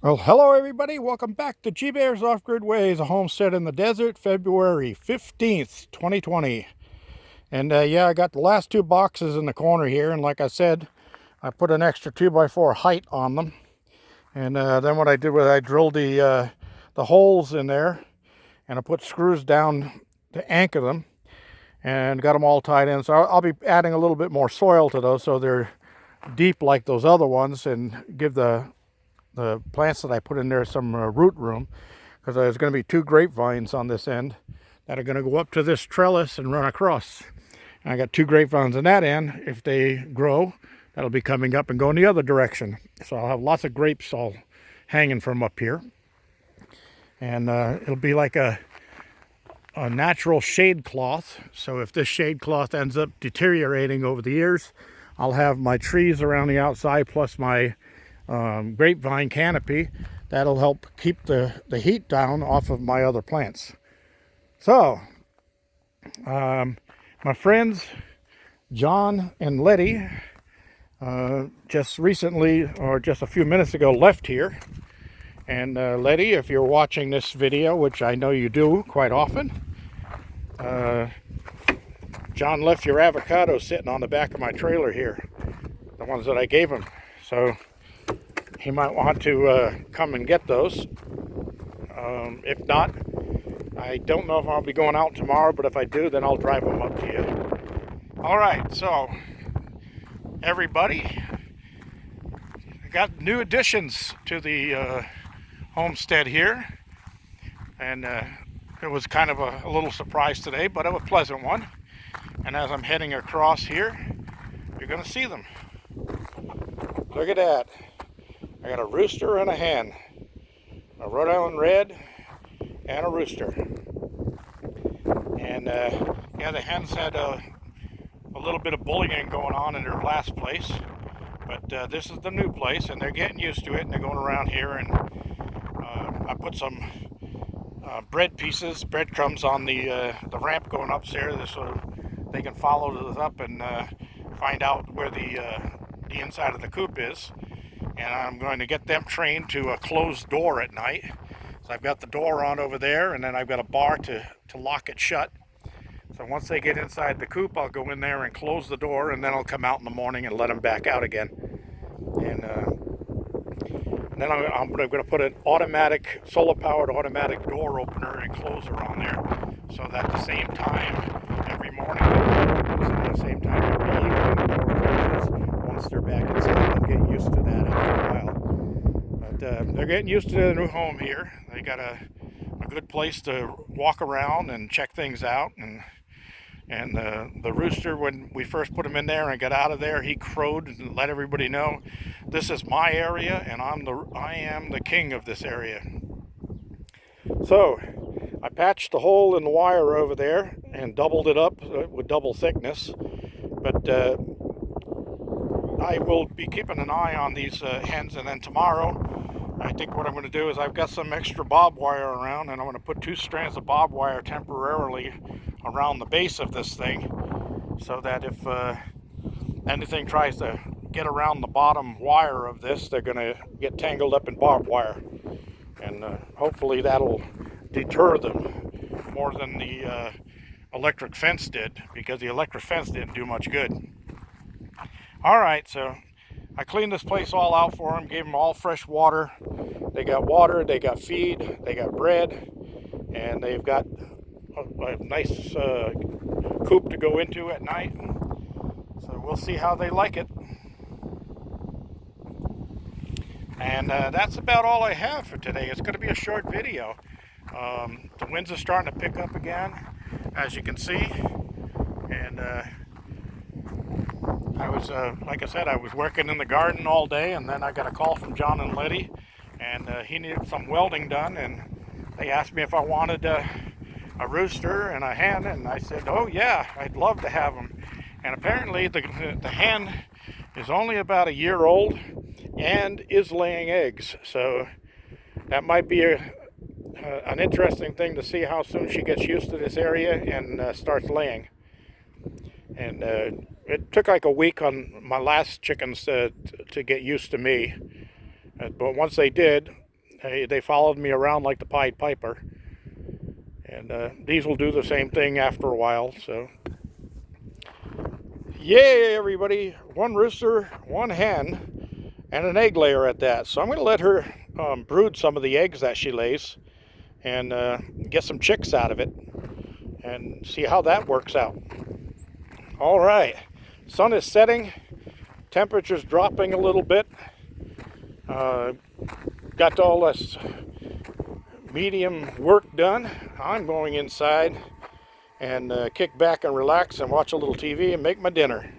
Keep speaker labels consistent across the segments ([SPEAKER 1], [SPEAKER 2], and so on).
[SPEAKER 1] Well, hello everybody. Welcome back to G Bear's Off-Grid Ways, a homestead in the desert, February 15th, 2020. And yeah, I got the last two boxes in the corner here, and like I said, I put an extra 2x4 height on them. And then what I did was I drilled the holes in there, and I put screws down to anchor them, and got them all tied in. So I'll be adding a little bit more soil to those so they're deep like those other ones, and give the plants that I put in there some root room, because there's going to be two grapevines on this end that are going to go up to this trellis and run across. And I got two grapevines on that end. If they grow, that'll be coming up and going the other direction. So I'll have lots of grapes all hanging from up here. And it'll be like a natural shade cloth. So if this shade cloth ends up deteriorating over the years, I'll have my trees around the outside plus my grapevine canopy. That'll help keep the heat down off of my other plants. So my friends John and Letty just recently, or just a few minutes ago, left here. And Letty, if you're watching this video, which I know you do quite often, John left your avocados sitting on the back of my trailer here, the ones that I gave him. So he might want to come and get those. If not, I don't know if I'll be going out tomorrow, but if I do, then I'll drive them up to you. All right, so everybody, I got new additions to the homestead here, and it was kind of a little surprise today, but a pleasant one. And as I'm heading across here, you're going to see them. Look at that. I got a rooster and a hen, a Rhode Island Red and a rooster. And yeah, the hens had a little bit of bullying going on in their last place, but this is the new place, and they're getting used to it, and they're going around here. And I put some breadcrumbs on the ramp going upstairs, so they can follow this up and find out where the inside of the coop is. And I'm going to get them trained to a closed door at night. So I've got the door on over there, and then I've got a bar to lock it shut. So once they get inside the coop, I'll go in there and close the door, and then I'll come out in the morning and let them back out again. And then I'm going to put an automatic, solar-powered automatic door opener and closer on there, so that at the same time every morning the door opens, and at the same time every evening the door closes. Once they're back inside, they'll get used to that after a while. But they're getting used to their new home here. They got a good place to walk around and check things out. And the rooster, when we first put him in there and got out of there, he crowed and let everybody know, this is my area, and I am the king of this area. So I patched the hole in the wire over there and doubled it up with double thickness. But I will be keeping an eye on these hens, and then tomorrow I think what I'm going to do is I've got some extra barbed wire around, and I'm going to put 2 strands of barbed wire temporarily around the base of this thing, so that if anything tries to get around the bottom wire of this, they're going to get tangled up in barbed wire. And hopefully that'll deter them more than the electric fence did, because the electric fence didn't do much good. All right, so I cleaned this place all out for them, gave them all fresh water. They got water, they got feed, they got bread, and they've got a nice coop to go into at night. So we'll see how they like it. And that's about all I have for today. It's going to be a short video. The winds are starting to pick up again, as you can see. And I was, like I said, I was working in the garden all day, and then I got a call from John and Letty, and he needed some welding done, and they asked me if I wanted a rooster and a hen, and I said, oh yeah, I'd love to have them. And apparently the hen is only about a year old and is laying eggs, so that might be an interesting thing to see how soon she gets used to this area and starts laying. And it took like a week on my last chickens to get used to me, but once they did, They followed me around like the Pied Piper. And these will do the same thing after a while. So, yay, everybody! One rooster, one hen, and an egg layer at that. So I'm going to let her brood some of the eggs that she lays and get some chicks out of it and see how that works out. All right, sun is setting, temperature's dropping a little bit. Got all this medium work done. I'm going inside and kick back and relax and watch a little TV and make my dinner.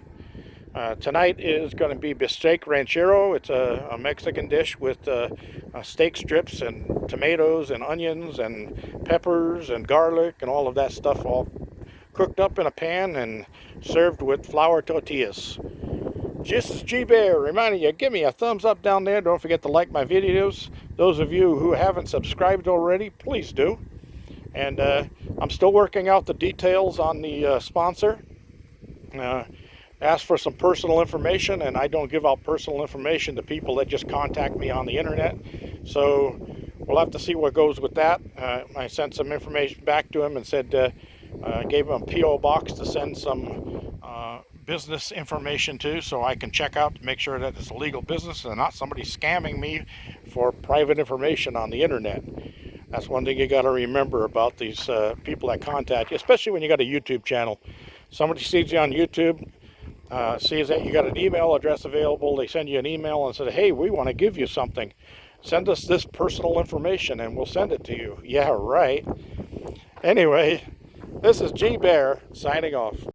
[SPEAKER 1] Tonight is going to be bistec ranchero. It's a Mexican dish with steak strips and tomatoes and onions and peppers and garlic and all of that stuff all cooked up in a pan and served with flour tortillas. This is G Bear reminding you, give me a thumbs up down there. Don't forget to like my videos. Those of you who haven't subscribed already, please do. And I'm still working out the details on the sponsor. Ask for some personal information, and I don't give out personal information to people that just contact me on the internet. So we'll have to see what goes with that. I sent some information back to him and said, gave him a P.O. box to send some business information to, so I can check out to make sure that it's a legal business and not somebody scamming me for private information on the internet. That's one thing you got to remember about these people that contact you, especially when you got a YouTube channel. Somebody sees you on YouTube, sees that you got an email address available, they send you an email and say, hey, we want to give you something. Send us this personal information and we'll send it to you. Yeah, right. Anyway, this is G Bear signing off.